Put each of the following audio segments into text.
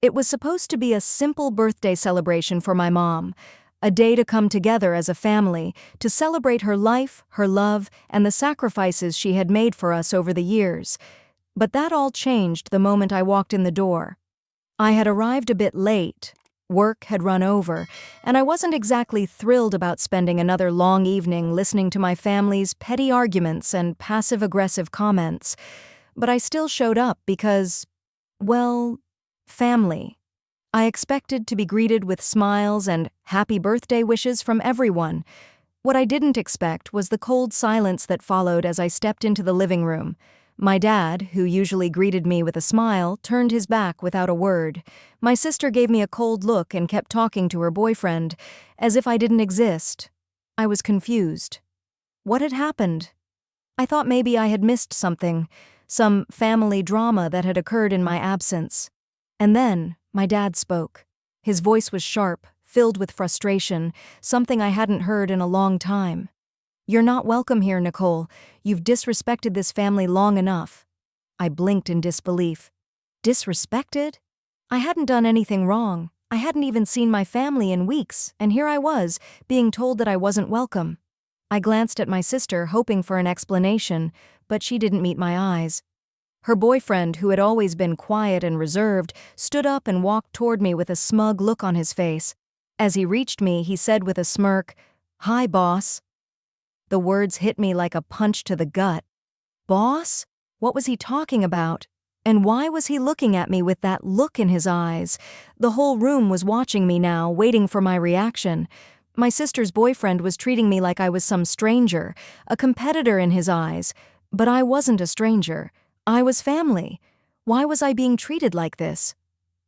It was supposed to be a simple birthday celebration for my mom, a day to come together as a family, to celebrate her life, her love, and the sacrifices she had made for us over the years. But that all changed the moment I walked in the door. I had arrived a bit late, work had run over, and I wasn't exactly thrilled about spending another long evening listening to my family's petty arguments and passive-aggressive comments. But I still showed up because, well, family. I expected to be greeted with smiles and happy birthday wishes from everyone. What I didn't expect was the cold silence that followed as I stepped into the living room. My dad, who usually greeted me with a smile, turned his back without a word. My sister gave me a cold look and kept talking to her boyfriend, as if I didn't exist. I was confused. What had happened? I thought maybe I had missed something, some family drama that had occurred in my absence. And then, my dad spoke. His voice was sharp, filled with frustration, something I hadn't heard in a long time. "You're not welcome here, Nicole. You've disrespected this family long enough." I blinked in disbelief. Disrespected? I hadn't done anything wrong. I hadn't even seen my family in weeks, and here I was, being told that I wasn't welcome. I glanced at my sister, hoping for an explanation, but she didn't meet my eyes. Her boyfriend, who had always been quiet and reserved, stood up and walked toward me with a smug look on his face. As he reached me, he said with a smirk, "Hi, boss." The words hit me like a punch to the gut. Boss? What was he talking about? And why was he looking at me with that look in his eyes? The whole room was watching me now, waiting for my reaction. My sister's boyfriend was treating me like I was some stranger, a competitor in his eyes. But I wasn't a stranger. I was family. Why was I being treated like this?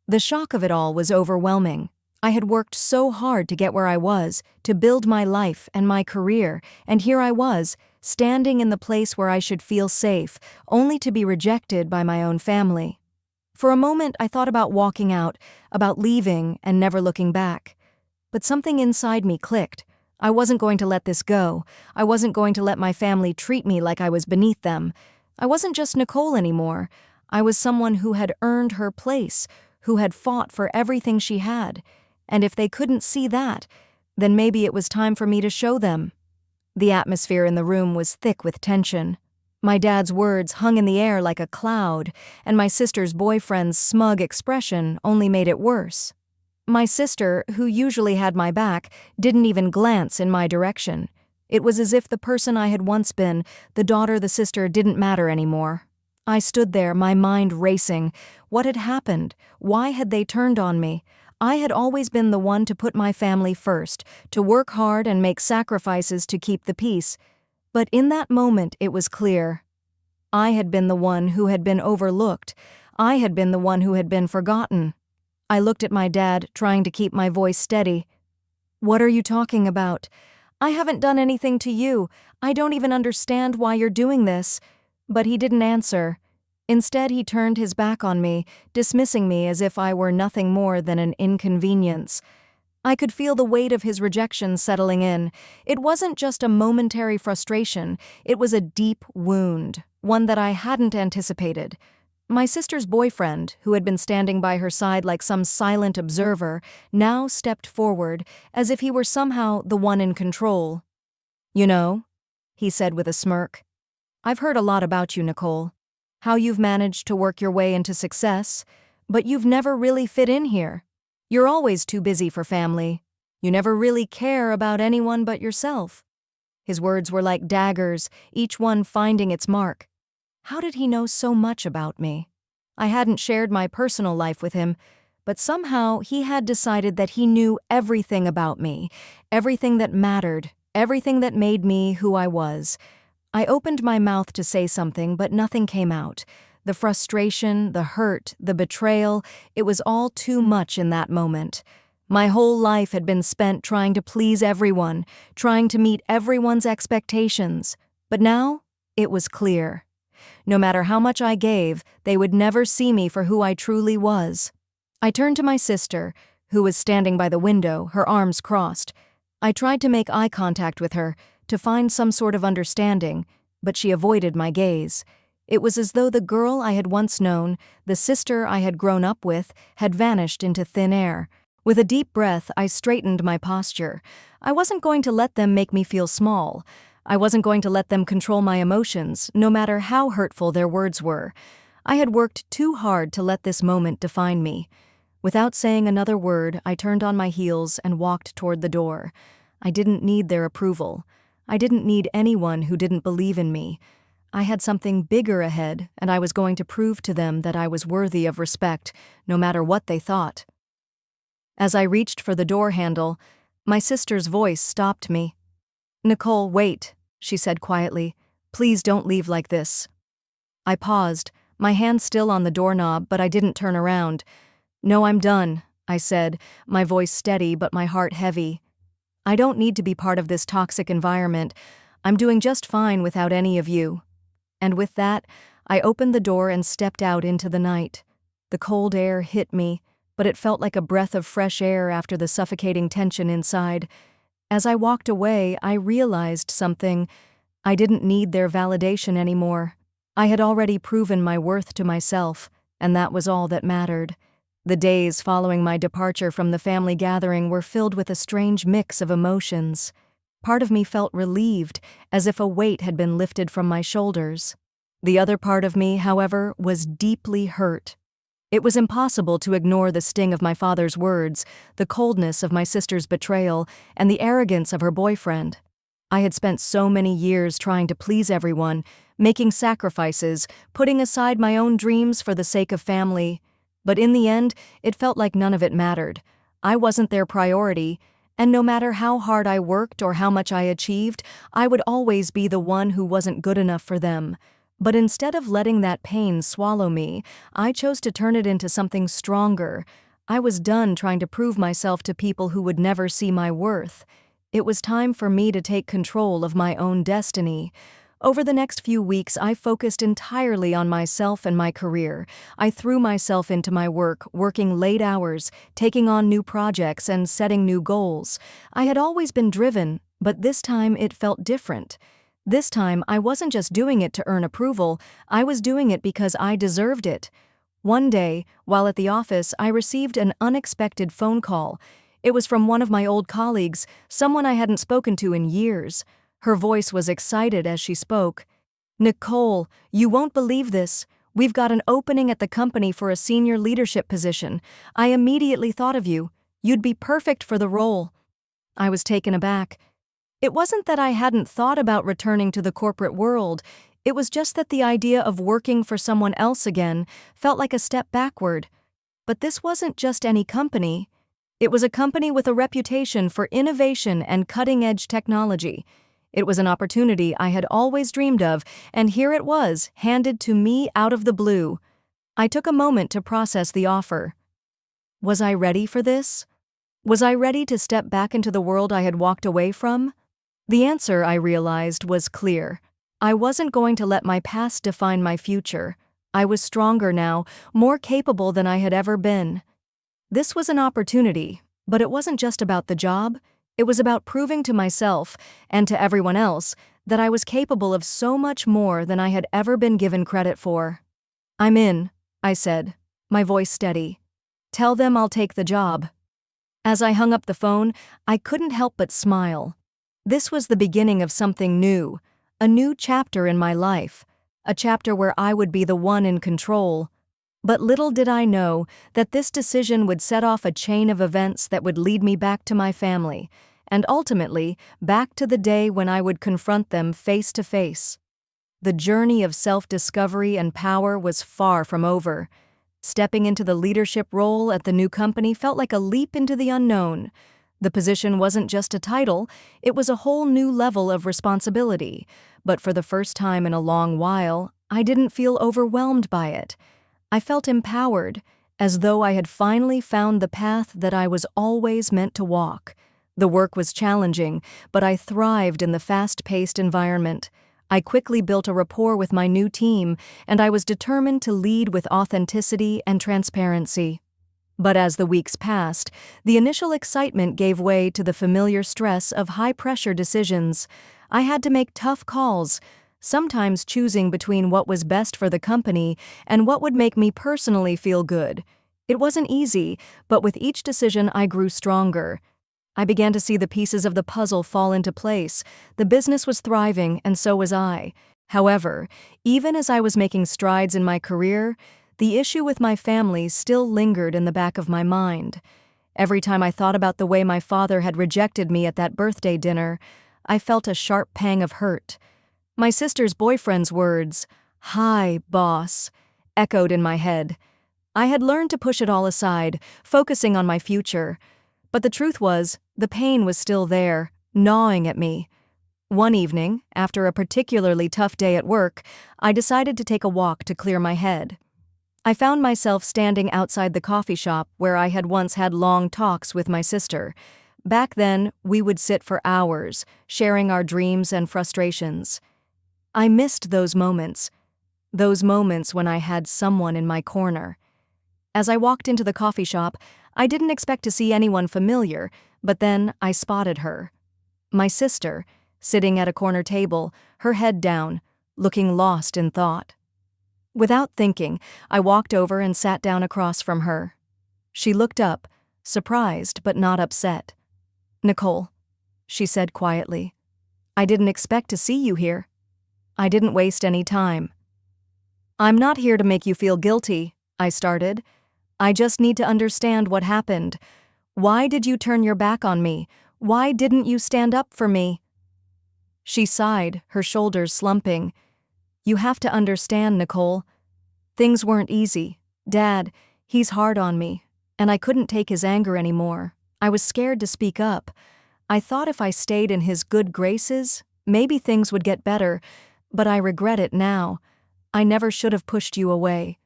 The shock of it all was overwhelming. I had worked so hard to get where I was, to build my life and my career, and here I was, standing in the place where I should feel safe, only to be rejected by my own family. For a moment, I thought about walking out, about leaving and never looking back. But something inside me clicked. I wasn't going to let this go. I wasn't going to let my family treat me like I was beneath them. I wasn't just Nicole anymore. I was someone who had earned her place, who had fought for everything she had. And if they couldn't see that, then maybe it was time for me to show them. The atmosphere in the room was thick with tension. My dad's words hung in the air like a cloud, and my sister's boyfriend's smug expression only made it worse. My sister, who usually had my back, didn't even glance in my direction. It was as if the person I had once been, the daughter, the sister, didn't matter anymore. I stood there, my mind racing. What had happened? Why had they turned on me? I had always been the one to put my family first, to work hard and make sacrifices to keep the peace. But in that moment, it was clear. I had been the one who had been overlooked. I had been the one who had been forgotten. I looked at my dad, trying to keep my voice steady. "What are you talking about? I haven't done anything to you. I don't even understand why you're doing this." But he didn't answer. Instead, he turned his back on me, dismissing me as if I were nothing more than an inconvenience. I could feel the weight of his rejection settling in. It wasn't just a momentary frustration, it was a deep wound, one that I hadn't anticipated. My sister's boyfriend, who had been standing by her side like some silent observer, now stepped forward, as if he were somehow the one in control. "You know," he said with a smirk, "I've heard a lot about you, Nicole. How you've managed to work your way into success, but you've never really fit in here. You're always too busy for family. You never really care about anyone but yourself." His words were like daggers, each one finding its mark. How did he know so much about me? I hadn't shared my personal life with him, but somehow he had decided that he knew everything about me, everything that mattered, everything that made me who I was. I opened my mouth to say something, but nothing came out. The frustration, the hurt, the betrayal, it was all too much in that moment. My whole life had been spent trying to please everyone, trying to meet everyone's expectations. But now, it was clear. No matter how much I gave, they would never see me for who I truly was. I turned to my sister, who was standing by the window, her arms crossed. I tried to make eye contact with her, to find some sort of understanding, but she avoided my gaze. It was as though the girl I had once known, the sister I had grown up with, had vanished into thin air. With a deep breath, I straightened my posture. I wasn't going to let them make me feel small. I wasn't going to let them control my emotions, no matter how hurtful their words were. I had worked too hard to let this moment define me. Without saying another word, I turned on my heels and walked toward the door. I didn't need their approval. I didn't need anyone who didn't believe in me. I had something bigger ahead, and I was going to prove to them that I was worthy of respect, no matter what they thought. As I reached for the door handle, my sister's voice stopped me. "Nicole, wait," she said quietly. "Please don't leave like this." I paused, my hand still on the doorknob, but I didn't turn around. "No, I'm done," I said, my voice steady but my heart heavy. "I don't need to be part of this toxic environment. I'm doing just fine without any of you." And with that, I opened the door and stepped out into the night. The cold air hit me, but it felt like a breath of fresh air after the suffocating tension inside. As I walked away, I realized something. I didn't need their validation anymore. I had already proven my worth to myself, and that was all that mattered. The days following my departure from the family gathering were filled with a strange mix of emotions. Part of me felt relieved, as if a weight had been lifted from my shoulders. The other part of me, however, was deeply hurt. It was impossible to ignore the sting of my father's words, the coldness of my sister's betrayal, and the arrogance of her boyfriend. I had spent so many years trying to please everyone, making sacrifices, putting aside my own dreams for the sake of family. But in the end, it felt like none of it mattered. I wasn't their priority, and no matter how hard I worked or how much I achieved, I would always be the one who wasn't good enough for them. But instead of letting that pain swallow me, I chose to turn it into something stronger. I was done trying to prove myself to people who would never see my worth. It was time for me to take control of my own destiny. Over the next few weeks, I focused entirely on myself and my career. I threw myself into my work, working late hours, taking on new projects, and setting new goals. I had always been driven, but this time it felt different. This time, I wasn't just doing it to earn approval, I was doing it because I deserved it. One day, while at the office, I received an unexpected phone call. It was from one of my old colleagues, someone I hadn't spoken to in years. Her voice was excited as she spoke. "Nicole, you won't believe this. We've got an opening at the company for a senior leadership position. I immediately thought of you. You'd be perfect for the role." I was taken aback. It wasn't that I hadn't thought about returning to the corporate world. It was just that the idea of working for someone else again felt like a step backward. But this wasn't just any company. It was a company with a reputation for innovation and cutting-edge technology. It was an opportunity I had always dreamed of, and here it was, handed to me out of the blue. I took a moment to process the offer. Was I ready for this? Was I ready to step back into the world I had walked away from? The answer, I realized, was clear. I wasn't going to let my past define my future. I was stronger now, more capable than I had ever been. This was an opportunity, but it wasn't just about the job. It was about proving to myself, and to everyone else, that I was capable of so much more than I had ever been given credit for. "I'm in," I said, my voice steady. "Tell them I'll take the job." As I hung up the phone, I couldn't help but smile. This was the beginning of something new, a new chapter in my life, a chapter where I would be the one in control. But little did I know that this decision would set off a chain of events that would lead me back to my family, and ultimately back to the day when I would confront them face to face. The journey of self-discovery and power was far from over. Stepping into the leadership role at the new company felt like a leap into the unknown. The position wasn't just a title, it was a whole new level of responsibility. But for the first time in a long while, I didn't feel overwhelmed by it. I felt empowered, as though I had finally found the path that I was always meant to walk. The work was challenging, but I thrived in the fast-paced environment. I quickly built a rapport with my new team, and I was determined to lead with authenticity and transparency. But as the weeks passed, the initial excitement gave way to the familiar stress of high-pressure decisions. I had to make tough calls. sometimes choosing between what was best for the company and what would make me personally feel good. It wasn't easy, but with each decision I grew stronger. I began to see the pieces of the puzzle fall into place. The business was thriving, and so was I. However, even as I was making strides in my career, the issue with my family still lingered in the back of my mind. Every time I thought about the way my father had rejected me at that birthday dinner, I felt a sharp pang of hurt. My sister's boyfriend's words, "Hi, boss," echoed in my head. I had learned to push it all aside, focusing on my future. But the truth was, the pain was still there, gnawing at me. One evening, after a particularly tough day at work, I decided to take a walk to clear my head. I found myself standing outside the coffee shop where I had once had long talks with my sister. Back then, we would sit for hours, sharing our dreams and frustrations. I missed those moments when I had someone in my corner. As I walked into the coffee shop, I didn't expect to see anyone familiar, but then I spotted her. My sister, sitting at a corner table, her head down, looking lost in thought. Without thinking, I walked over and sat down across from her. She looked up, surprised but not upset. "Nicole," she said quietly, "I didn't expect to see you here." I didn't waste any time. "I'm not here to make you feel guilty," I started. "I just need to understand what happened. Why did you turn your back on me? Why didn't you stand up for me?" She sighed, her shoulders slumping. "You have to understand, Nicole. Things weren't easy. Dad, he's hard on me, and I couldn't take his anger anymore. I was scared to speak up. I thought if I stayed in his good graces, maybe things would get better, but I regret it now. I never should have pushed you away."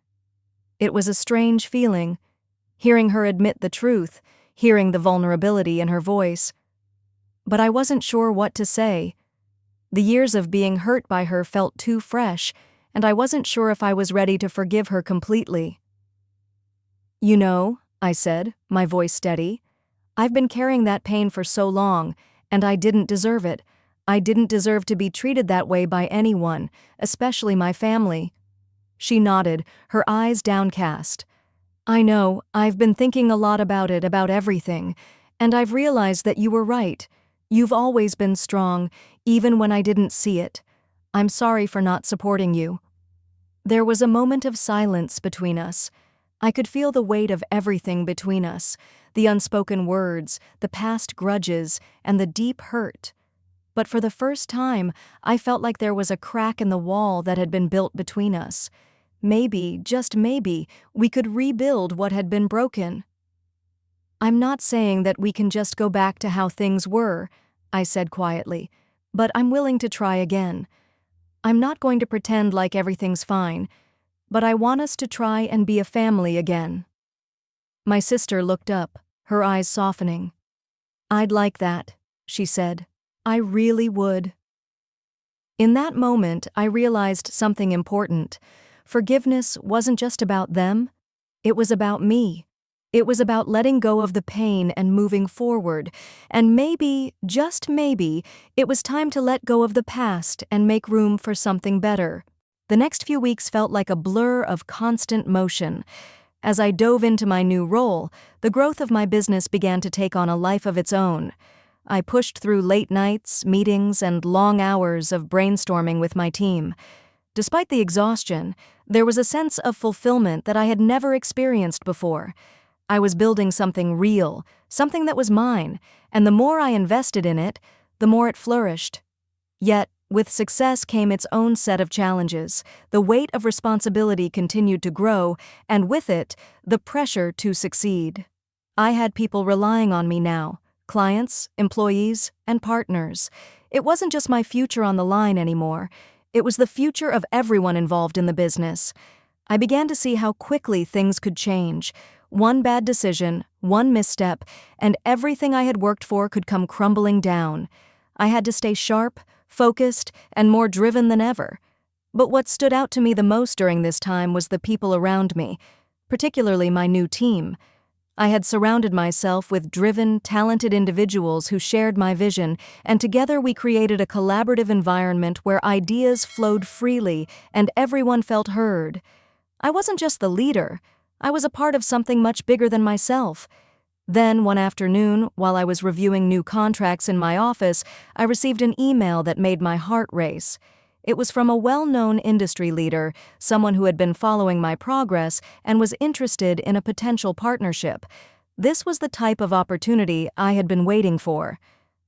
It was a strange feeling, hearing her admit the truth, hearing the vulnerability in her voice. But I wasn't sure what to say. The years of being hurt by her felt too fresh, and I wasn't sure if I was ready to forgive her completely. "You know," I said, my voice steady, "I've been carrying that pain for so long, and I didn't deserve it. I didn't deserve to be treated that way by anyone, especially my family." She nodded, her eyes downcast. "I know, I've been thinking a lot about it, about everything, and I've realized that you were right. You've always been strong, even when I didn't see it. I'm sorry for not supporting you." There was a moment of silence between us. I could feel the weight of everything between us, the unspoken words, the past grudges, and the deep hurt. But for the first time, I felt like there was a crack in the wall that had been built between us. Maybe, just maybe, we could rebuild what had been broken. "I'm not saying that we can just go back to how things were," I said quietly, "but I'm willing to try again. I'm not going to pretend like everything's fine, but I want us to try and be a family again." My sister looked up, her eyes softening. "I'd like that," she said. "I really would." In that moment, I realized something important. Forgiveness wasn't just about them. It was about me. It was about letting go of the pain and moving forward. And maybe, just maybe, it was time to let go of the past and make room for something better. The next few weeks felt like a blur of constant motion. As I dove into my new role, the growth of my business began to take on a life of its own. I pushed through late nights, meetings, and long hours of brainstorming with my team. Despite the exhaustion, there was a sense of fulfillment that I had never experienced before. I was building something real, something that was mine, and the more I invested in it, the more it flourished. Yet, with success came its own set of challenges. The weight of responsibility continued to grow, and with it, the pressure to succeed. I had people relying on me now, clients, employees, and partners. It wasn't just my future on the line anymore. It was the future of everyone involved in the business. I began to see how quickly things could change. One bad decision, one misstep, and everything I had worked for could come crumbling down. I had to stay sharp, focused, and more driven than ever. But what stood out to me the most during this time was the people around me, particularly my new team. I had surrounded myself with driven, talented individuals who shared my vision, and together we created a collaborative environment where ideas flowed freely and everyone felt heard. I wasn't just the leader, I was a part of something much bigger than myself. Then, one afternoon, while I was reviewing new contracts in my office, I received an email that made my heart race. It was from a well-known industry leader, someone who had been following my progress and was interested in a potential partnership. This was the type of opportunity I had been waiting for.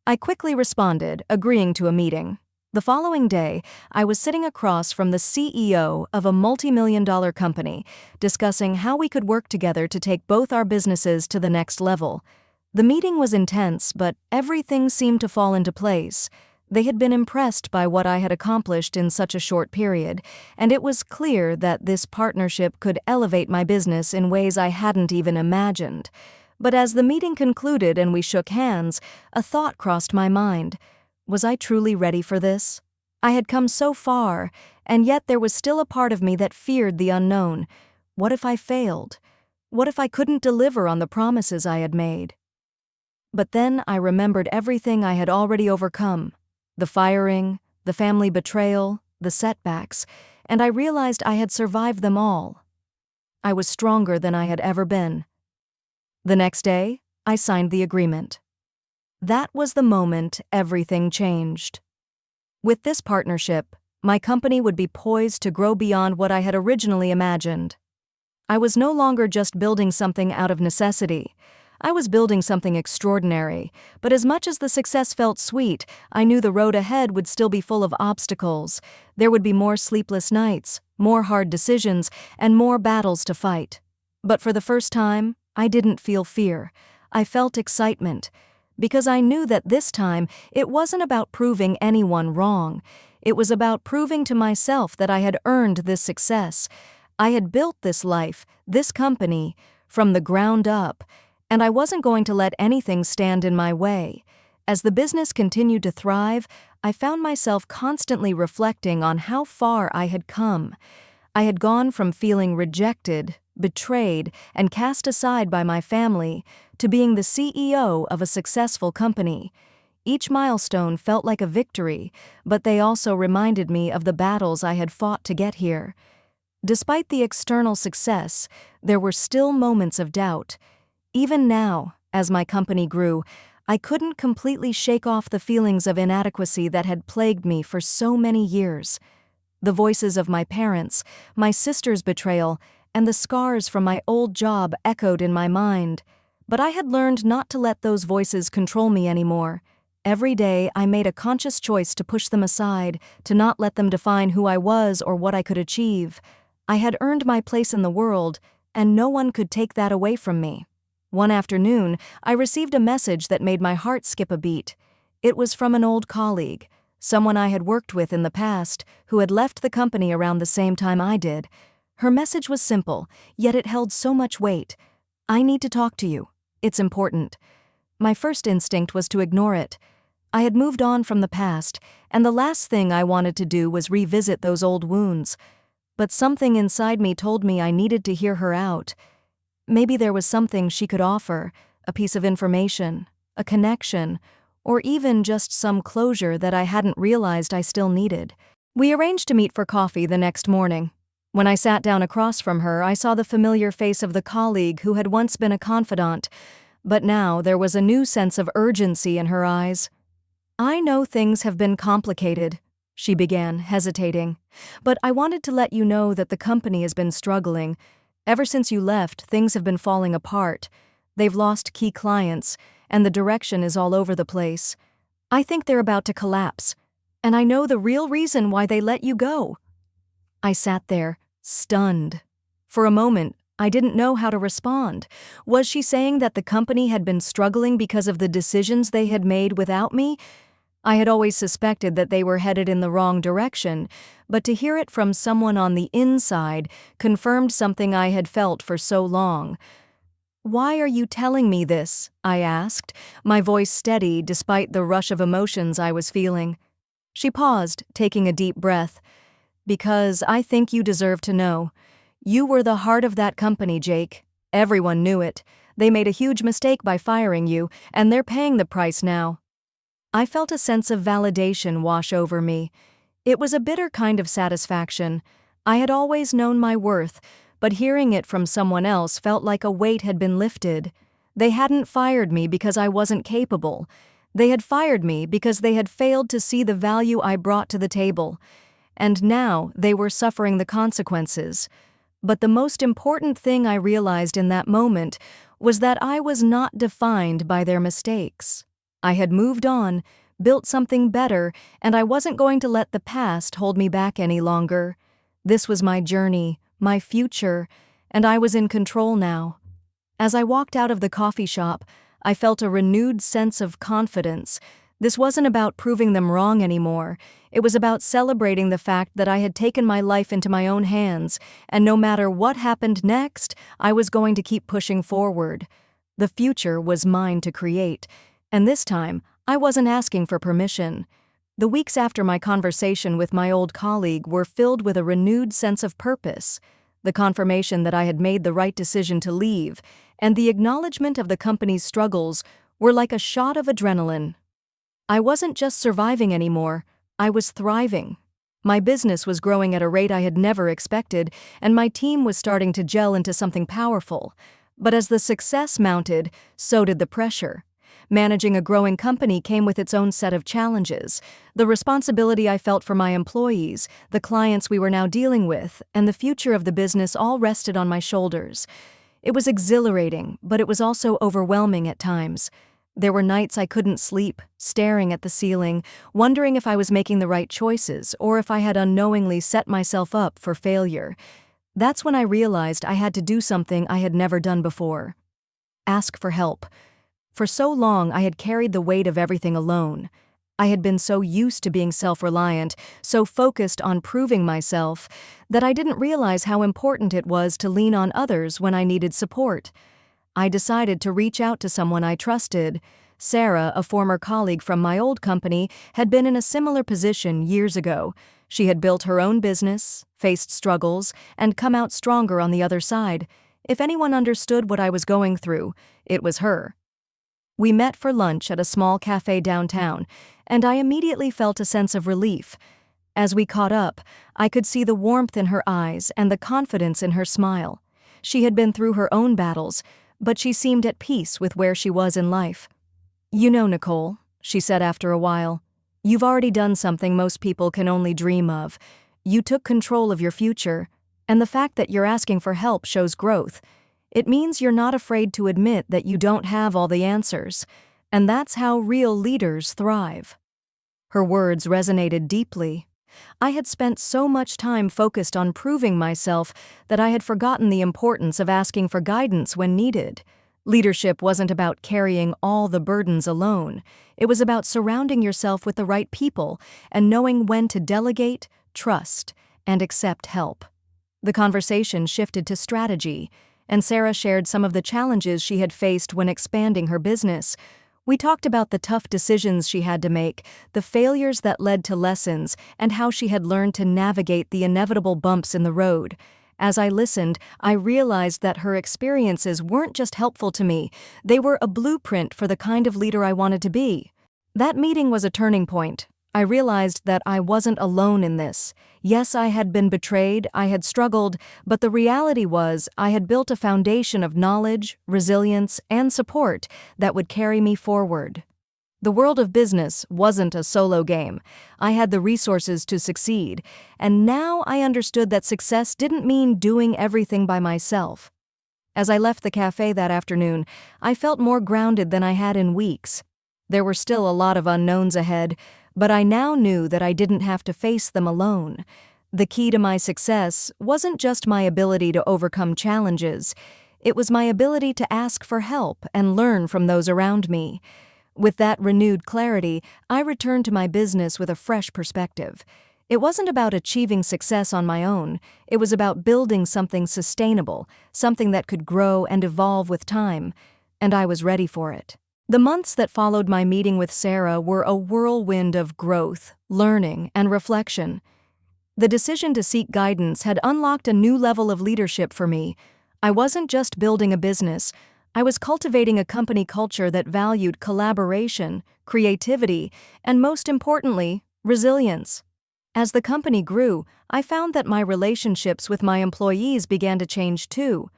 I quickly responded, agreeing to a meeting. The following day, I was sitting across from the CEO of a multi-million-dollar company, discussing how we could work together to take both our businesses to the next level. The meeting was intense, but everything seemed to fall into place. They had been impressed by what I had accomplished in such a short period, and it was clear that this partnership could elevate my business in ways I hadn't even imagined. But as the meeting concluded and we shook hands, a thought crossed my mind. Was I truly ready for this? I had come so far, and yet there was still a part of me that feared the unknown. What if I failed? What if I couldn't deliver on the promises I had made? But then I remembered everything I had already overcome. The firing, the family betrayal, the setbacks, and I realized I had survived them all. I was stronger than I had ever been. The next day, I signed the agreement. That was the moment everything changed. With this partnership, my company would be poised to grow beyond what I had originally imagined. I was no longer just building something out of necessity. I was building something extraordinary, but as much as the success felt sweet, I knew the road ahead would still be full of obstacles. There would be more sleepless nights, more hard decisions, and more battles to fight. But for the first time, I didn't feel fear. I felt excitement. Because I knew that this time it wasn't about proving anyone wrong. It was about proving to myself that I had earned this success. I had built this life, this company, from the ground up, and I wasn't going to let anything stand in my way. As the business continued to thrive, I found myself constantly reflecting on how far I had come. I had gone from feeling rejected, betrayed, and cast aside by my family to being the CEO of a successful company. Each milestone felt like a victory, but they also reminded me of the battles I had fought to get here. Despite the external success, there were still moments of doubt. Even now, as my company grew, I couldn't completely shake off the feelings of inadequacy that had plagued me for so many years. The voices of my parents, my sister's betrayal, and the scars from my old job echoed in my mind. But I had learned not to let those voices control me anymore. Every day I made a conscious choice to push them aside, to not let them define who I was or what I could achieve. I had earned my place in the world, and no one could take that away from me. One afternoon, I received a message that made my heart skip a beat. It was from an old colleague, someone I had worked with in the past, who had left the company around the same time I did. Her message was simple, yet it held so much weight. "I need to talk to you. It's important." My first instinct was to ignore it. I had moved on from the past, and the last thing I wanted to do was revisit those old wounds. But something inside me told me I needed to hear her out. Maybe there was something she could offer, a piece of information, a connection, or even just some closure that I hadn't realized I still needed. We arranged to meet for coffee the next morning. When I sat down across from her, I saw the familiar face of the colleague who had once been a confidant, but now there was a new sense of urgency in her eyes. "I know things have been complicated," she began, hesitating, "but I wanted to let you know that the company has been struggling. Ever since you left, things have been falling apart. They've lost key clients, and the direction is all over the place. I think they're about to collapse, and I know the real reason why they let you go." I sat there, stunned. For a moment, I didn't know how to respond. Was she saying that the company had been struggling because of the decisions they had made without me? I had always suspected that they were headed in the wrong direction, but to hear it from someone on the inside confirmed something I had felt for so long. "Why are you telling me this?" I asked, my voice steady despite the rush of emotions I was feeling. She paused, taking a deep breath. "Because I think you deserve to know. You were the heart of that company, Jake. Everyone knew it. They made a huge mistake by firing you, and they're paying the price now." I felt a sense of validation wash over me. It was a bitter kind of satisfaction. I had always known my worth, but hearing it from someone else felt like a weight had been lifted. They hadn't fired me because I wasn't capable. They had fired me because they had failed to see the value I brought to the table. And now they were suffering the consequences. But the most important thing I realized in that moment was that I was not defined by their mistakes. I had moved on, built something better, and I wasn't going to let the past hold me back any longer. This was my journey, my future, and I was in control now. As I walked out of the coffee shop, I felt a renewed sense of confidence. This wasn't about proving them wrong anymore. It was about celebrating the fact that I had taken my life into my own hands, and no matter what happened next, I was going to keep pushing forward. The future was mine to create, and this time, I wasn't asking for permission. The weeks after my conversation with my old colleague were filled with a renewed sense of purpose, the confirmation that I had made the right decision to leave, and the acknowledgement of the company's struggles were like a shot of adrenaline. I wasn't just surviving anymore, I was thriving. My business was growing at a rate I had never expected, and my team was starting to gel into something powerful. But as the success mounted, so did the pressure. Managing a growing company came with its own set of challenges. The responsibility I felt for my employees, the clients we were now dealing with, and the future of the business all rested on my shoulders. It was exhilarating, but it was also overwhelming at times. There were nights I couldn't sleep, staring at the ceiling, wondering if I was making the right choices or if I had unknowingly set myself up for failure. That's when I realized I had to do something I had never done before. Ask for help. For so long, I had carried the weight of everything alone. I had been so used to being self-reliant, so focused on proving myself, that I didn't realize how important it was to lean on others when I needed support. I decided to reach out to someone I trusted. Sarah, a former colleague from my old company, had been in a similar position years ago. She had built her own business, faced struggles, and come out stronger on the other side. If anyone understood what I was going through, it was her. We met for lunch at a small cafe downtown, and I immediately felt a sense of relief. As we caught up, I could see the warmth in her eyes and the confidence in her smile. She had been through her own battles, but she seemed at peace with where she was in life. "You know, Nicole," she said after a while, "you've already done something most people can only dream of. You took control of your future, and the fact that you're asking for help shows growth. It means you're not afraid to admit that you don't have all the answers, and that's how real leaders thrive." Her words resonated deeply. I had spent so much time focused on proving myself that I had forgotten the importance of asking for guidance when needed. Leadership wasn't about carrying all the burdens alone. It was about surrounding yourself with the right people and knowing when to delegate, trust, and accept help. The conversation shifted to strategy, and Sarah shared some of the challenges she had faced when expanding her business. We talked about the tough decisions she had to make, the failures that led to lessons, and how she had learned to navigate the inevitable bumps in the road. As I listened, I realized that her experiences weren't just helpful to me, they were a blueprint for the kind of leader I wanted to be. That meeting was a turning point. I realized that I wasn't alone in this. Yes, I had been betrayed, I had struggled, but the reality was I had built a foundation of knowledge, resilience, and support that would carry me forward. The world of business wasn't a solo game. I had the resources to succeed, and now I understood that success didn't mean doing everything by myself. As I left the cafe that afternoon, I felt more grounded than I had in weeks. There were still a lot of unknowns ahead, but I now knew that I didn't have to face them alone. The key to my success wasn't just my ability to overcome challenges. It was my ability to ask for help and learn from those around me. With that renewed clarity, I returned to my business with a fresh perspective. It wasn't about achieving success on my own. It was about building something sustainable, something that could grow and evolve with time, and I was ready for it. The months that followed my meeting with Sarah were a whirlwind of growth, learning, and reflection. The decision to seek guidance had unlocked a new level of leadership for me. I wasn't just building a business, I was cultivating a company culture that valued collaboration, creativity, and most importantly, resilience. As the company grew, I found that my relationships with my employees began to change too.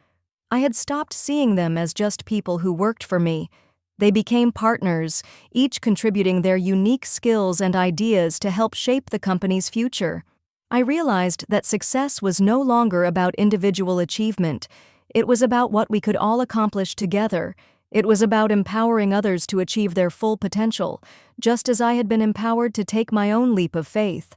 I had stopped seeing them as just people who worked for me. They became partners, each contributing their unique skills and ideas to help shape the company's future. I realized that success was no longer about individual achievement. It was about what we could all accomplish together. It was about empowering others to achieve their full potential, just as I had been empowered to take my own leap of faith.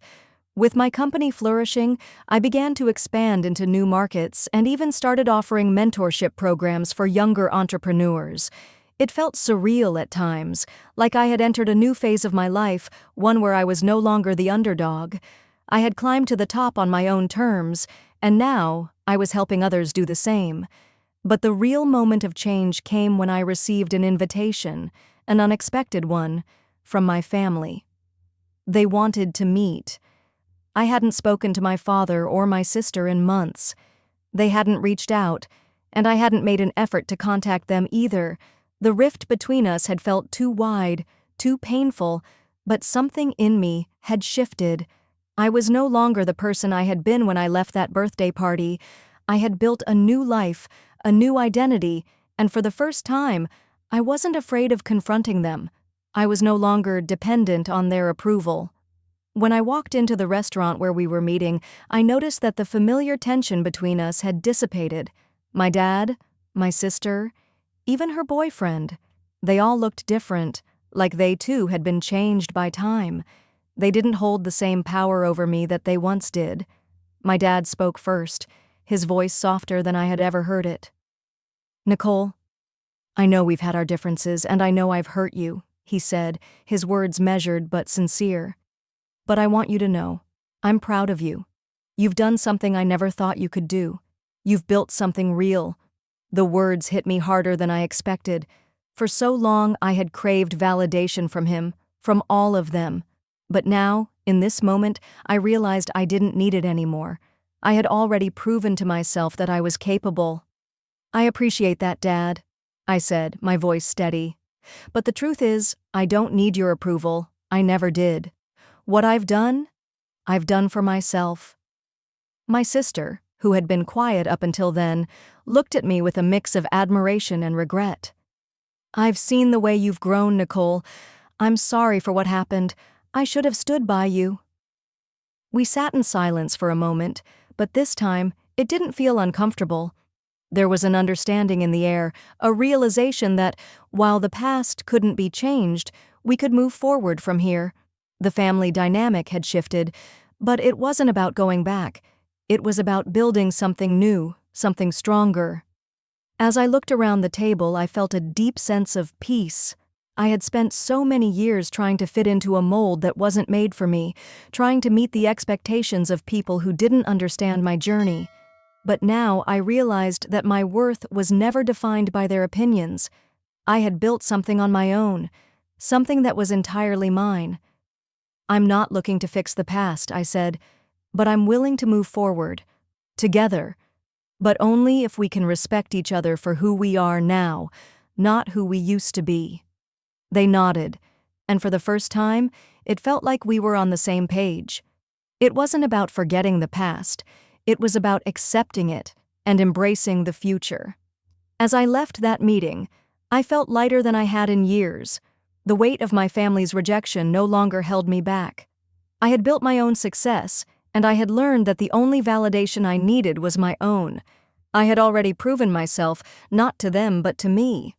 With my company flourishing, I began to expand into new markets and even started offering mentorship programs for younger entrepreneurs. It felt surreal at times, like I had entered a new phase of my life, one where I was no longer the underdog. I had climbed to the top on my own terms, and now I was helping others do the same. But the real moment of change came when I received an invitation, an unexpected one, from my family. They wanted to meet. I hadn't spoken to my father or my sister in months. They hadn't reached out, and I hadn't made an effort to contact them either. The rift between us had felt too wide, too painful, but something in me had shifted. I was no longer the person I had been when I left that birthday party. I had built a new life, a new identity, and for the first time, I wasn't afraid of confronting them. I was no longer dependent on their approval. When I walked into the restaurant where we were meeting, I noticed that the familiar tension between us had dissipated. My dad, my sister, even her boyfriend. They all looked different, like they too had been changed by time. They didn't hold the same power over me that they once did. My dad spoke first, his voice softer than I had ever heard it. "Nicole, I know we've had our differences, and I know I've hurt you," he said, his words measured but sincere. "But I want you to know, I'm proud of you. You've done something I never thought you could do. You've built something real." The words hit me harder than I expected. For so long I had craved validation from him, from all of them. But now, in this moment, I realized I didn't need it anymore. I had already proven to myself that I was capable. "I appreciate that, Dad," I said, my voice steady. "But the truth is, I don't need your approval. I never did. What I've done for myself." My sister, who had been quiet up until then, looked at me with a mix of admiration and regret. "I've seen the way you've grown, Nicole. I'm sorry for what happened. I should have stood by you." We sat in silence for a moment, but this time it didn't feel uncomfortable. There was an understanding in the air, a realization that, while the past couldn't be changed, we could move forward from here. The family dynamic had shifted, but it wasn't about going back. It was about building something new, something stronger. As I looked around the table, I felt a deep sense of peace. I had spent so many years trying to fit into a mold that wasn't made for me, trying to meet the expectations of people who didn't understand my journey. But now I realized that my worth was never defined by their opinions. I had built something on my own, something that was entirely mine. "I'm not looking to fix the past," I said, "but I'm willing to move forward. Together. But only if we can respect each other for who we are now, not who we used to be." They nodded, and for the first time, it felt like we were on the same page. It wasn't about forgetting the past. It was about accepting it and embracing the future. As I left that meeting, I felt lighter than I had in years. The weight of my family's rejection no longer held me back. I had built my own success, and I had learned that the only validation I needed was my own. I had already proven myself, not to them but to me.